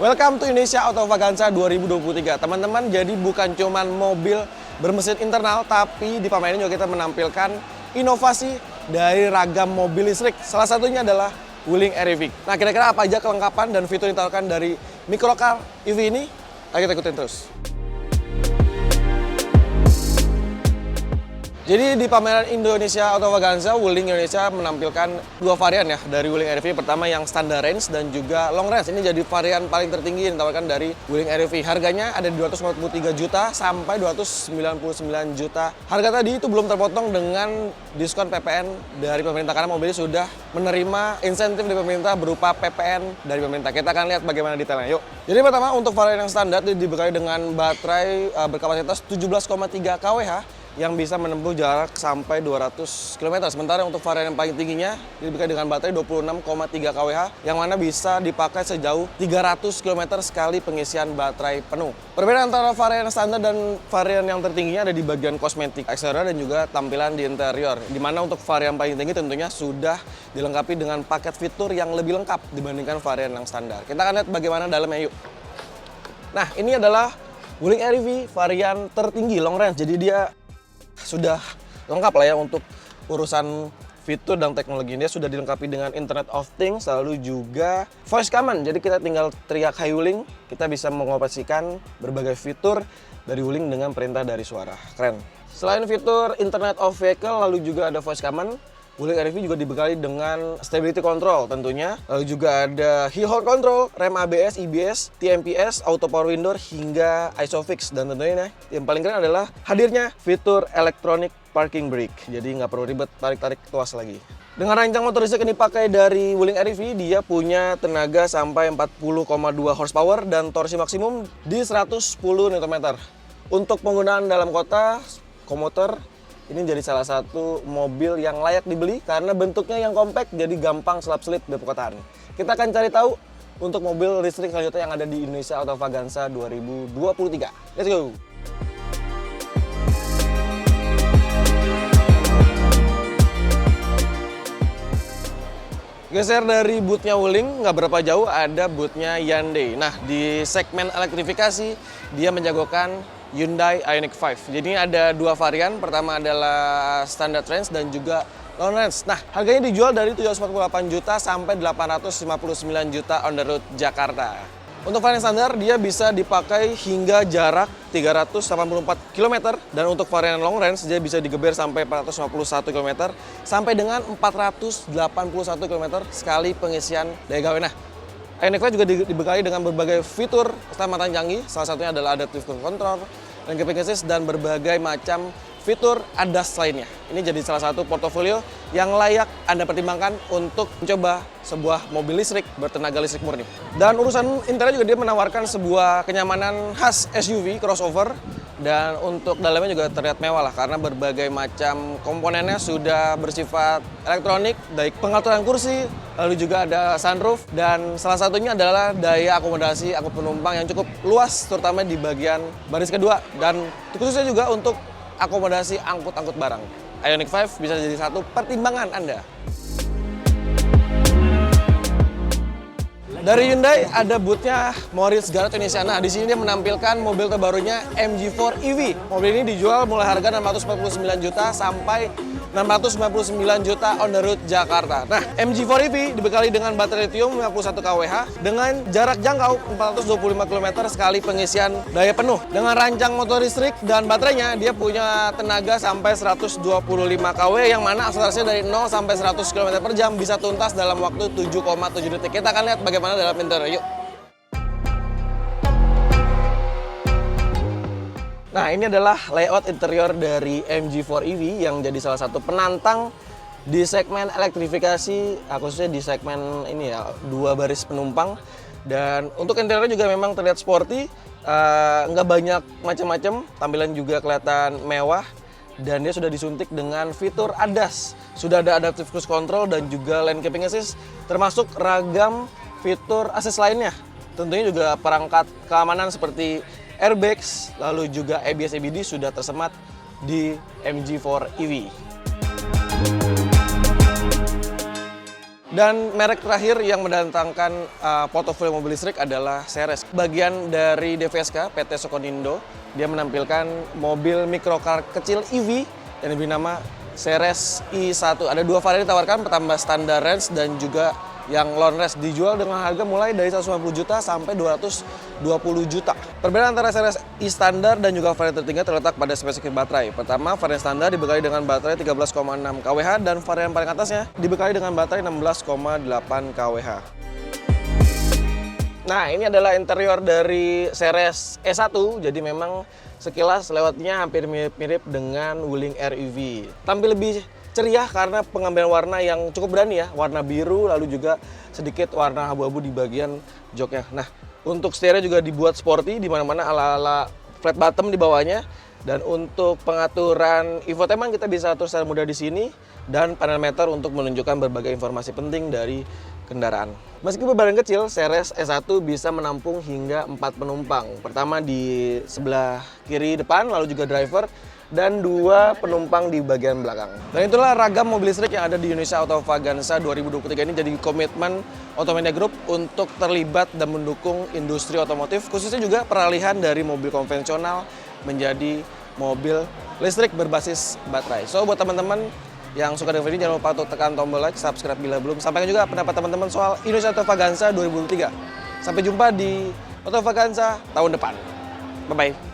Welcome to Indonesia Autovaganza 2023. Teman-teman, jadi bukan cuman mobil bermesin internal, tapi di pameran ini juga kita menampilkan inovasi dari ragam mobil listrik. Salah satunya adalah Wuling Air-EV. Nah, kira-kira apa aja kelengkapan dan fitur yang ditawarkan dari microcar EV ini? Ayo kita ikutin terus. Jadi di pameran Indonesia Autovaganza, Wuling Indonesia menampilkan dua varian ya dari Wuling Air-EV. Pertama yang standard range dan juga long range. Ini jadi varian paling tertinggi yang ditawarkan dari Wuling Air-EV. Harganya ada di 243 juta sampai 299 juta. Harga tadi itu belum terpotong dengan diskon PPN dari pemerintah karena mobil ini sudah menerima insentif dari pemerintah berupa PPN dari pemerintah. Kita akan lihat bagaimana detailnya. Yuk. Jadi pertama untuk varian yang standar dibekali dengan baterai berkapasitas 17,3 kWh yang bisa menempuh jarak sampai 200 km. Sementara untuk varian yang paling tingginya dibekali dengan baterai 26,3 kWh yang mana bisa dipakai sejauh 300 km sekali pengisian baterai penuh. Perbedaan antara varian standar dan varian yang tertingginya ada di bagian kosmetik, eksterior dan juga tampilan di interior. Di mana untuk varian paling tinggi tentunya sudah dilengkapi dengan paket fitur yang lebih lengkap dibandingkan varian yang standar. Kita akan lihat bagaimana dalamnya yuk. Nah, ini adalah Wuling Air-EV varian tertinggi long range. Jadi dia sudah lengkap lah ya untuk urusan fitur dan teknologi. Dia sudah dilengkapi dengan Internet of Things, lalu juga voice command. Jadi kita tinggal teriak "Hai Wuling", kita bisa mengoperasikan berbagai fitur dari Wuling dengan perintah dari suara. Keren. Selain fitur Internet of Vehicle, lalu juga ada voice command, Wuling Air-EV juga dibekali dengan stability control tentunya. Lalu juga ada hill hold control, rem ABS, EBS, TMPS, auto power window hingga ISOFIX. Dan tentunya yang paling keren adalah hadirnya fitur electronic parking brake. Jadi nggak perlu ribet tarik-tarik tuas lagi. Dengan rancang motor listrik yang dipakai dari Wuling Air-EV, dia punya tenaga sampai 40,2 horsepower dan torsi maksimum di 110 Nm. Untuk penggunaan dalam kota, komuter ini jadi salah satu mobil yang layak dibeli karena bentuknya yang compact, jadi gampang selap-selip di perkotaan. Kita akan cari tahu untuk mobil listrik selanjutnya yang ada di Indonesia Autovaganza 2023. Let's go! Geser dari bootnya Wuling, nggak berapa jauh ada bootnya Hyundai. Nah, di segmen elektrifikasi, dia menjagokan Hyundai Ioniq 5. Jadi ada dua varian, pertama adalah standard range dan juga long range. Nah, harganya dijual dari 748 juta sampai 859 juta on the road Jakarta. Untuk varian standar, dia bisa dipakai hingga jarak 384 km. Dan untuk varian long range, dia bisa digeber sampai 451 km sampai dengan 481 km sekali pengisian daya gawe. Nah, Ioniq 5 juga dibekali dengan berbagai fitur keselamatan canggih, salah satunya adalah adaptive cruise control, lane assist, dan berbagai macam fitur ADAS lainnya. Ini jadi salah satu portofolio yang layak Anda pertimbangkan untuk mencoba sebuah mobil listrik bertenaga listrik murni. Dan urusan interior juga dia menawarkan sebuah kenyamanan khas SUV crossover. Dan untuk dalamnya juga terlihat mewah lah karena berbagai macam komponennya sudah bersifat elektronik, baik pengaturan kursi, lalu juga ada sunroof, dan salah satunya adalah daya akomodasi angkut penumpang yang cukup luas terutama di bagian baris kedua dan khususnya juga untuk akomodasi angkut-angkut barang. Ioniq 5 bisa jadi satu pertimbangan Anda. Dari Hyundai ada bootnya Moritz Garage Indonesia. Nah, di sini dia menampilkan mobil terbarunya MG4 EV. Mobil ini dijual mulai harga 649 juta sampai 699 juta on the road Jakarta. Nah, MG4 EV dibekali dengan baterai lithium 51 kWh dengan jarak jangkau 425 km sekali pengisian daya penuh. Dengan rancang motor listrik dan baterainya, dia punya tenaga sampai 125 kW yang mana akselerasinya dari 0 sampai 100 km per jam bisa tuntas dalam waktu 7,7 detik. Kita akan lihat bagaimana dalam interior. Yuk. Nah, ini adalah layout interior dari MG4 EV yang jadi salah satu penantang di segmen elektrifikasi, khususnya di segmen ini ya, dua baris penumpang. Dan untuk interiornya juga memang terlihat sporty, nggak banyak macam-macam, tampilan juga kelihatan mewah. Dan dia sudah disuntik dengan fitur ADAS. Sudah ada adaptive cruise control dan juga lane keeping assist, termasuk ragam fitur assist lainnya. Tentunya juga perangkat keamanan seperti airbags, lalu juga ABS ABD sudah tersemat di MG4 EV. Dan merek terakhir yang mendatangkan portofolio mobil listrik adalah Ceres. Bagian dari DVSK, PT Sokonindo, dia menampilkan mobil microcar kecil EV yang diberi nama Ceres i1. Ada 2 varian ditawarkan, pertama standar range dan juga yang long range, dijual dengan harga mulai dari 150 juta sampai 220 juta. Perbedaan antara Ceres i standar dan juga varian tertinggi terletak pada spesifikasi baterai. Pertama, varian standar dibekali dengan baterai 13,6 kWh dan varian paling atasnya dibekali dengan baterai 16,8 kWh. Nah, ini adalah interior dari Ceres E1, jadi memang sekilas lewatnya hampir mirip-mirip dengan Wuling REV. Tampil lebih ceria karena pengambilan warna yang cukup berani ya, warna biru lalu juga sedikit warna abu-abu di bagian joknya. Nah, untuk stereo juga dibuat sporty, di mana-mana ala-ala flat bottom di bawahnya. Dan untuk pengaturan infotainment kita bisa atur secara mudah di sini, dan panel meter untuk menunjukkan berbagai informasi penting dari kendaraan. Meski berbadan kecil, Ceres E1 bisa menampung hingga 4 penumpang. Pertama di sebelah kiri depan, lalu juga driver, dan 2 penumpang di bagian belakang. Dan itulah ragam mobil listrik yang ada di Indonesia Autovaganza 2023 ini jadi komitmen Automedia Group untuk terlibat dan mendukung industri otomotif, khususnya juga peralihan dari mobil konvensional menjadi mobil listrik berbasis baterai. So buat teman-teman yang suka dengan video ini, jangan lupa untuk tekan tombol like, subscribe bila belum. Sampaikan juga pendapat teman-teman soal Indonesia Autovaganza 2023. Sampai jumpa di Autovaganza tahun depan. Bye-bye.